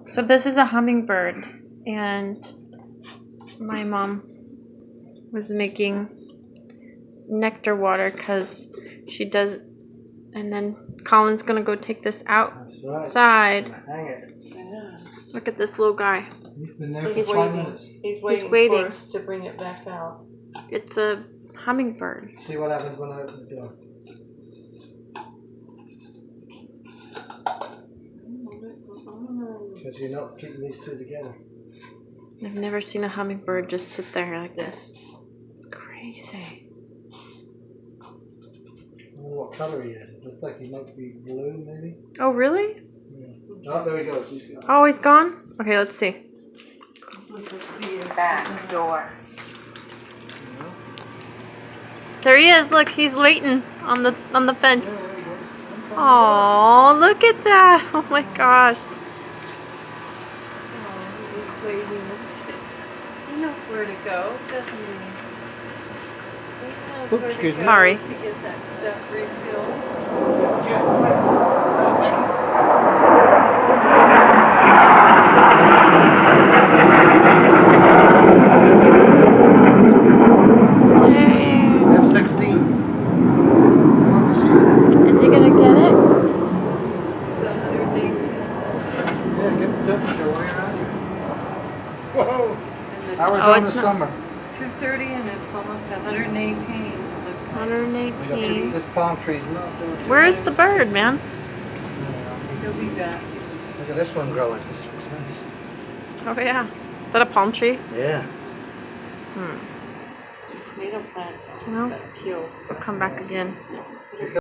So this is a hummingbird, and my mom was making nectar water because she does, and then Colin's gonna go take this outside. Hang it. Yeah. Look at this little guy. He's been there He's for 5 minutes. He's waiting for us to bring it back out. It's a hummingbird. See what happens when I open the door. Because you're not keeping these two together. I've never seen a hummingbird just sit there like this. It's crazy. I wonder what colour he is. It looks like he might be blue, maybe. Oh, really? Yeah. Oh, there he goes. He's gone. Oh, he's gone? Okay, let's see. Let's see your back door. There he is. Look, he's waiting on the fence. Oh, look at that. Oh my gosh. Oh, he's waiting. He knows where to go, doesn't he? He knows Oops, where to excuse go me. Sorry. to get that stuff refilled. Dang. F-16. Is he gonna get it? It's 118. Yeah, get the temperature while you're out here. Whoa! And Arizona it's not- summer. 2:30 and it's almost 118. It looks like. 118. This palm tree's not doing too Where's bad. the bird, man? He'll be back. Look at this one growing. This is nice. Oh yeah. Is that a palm tree? Yeah. Hmm. Tomato plant Well, got killed. we'll come back again.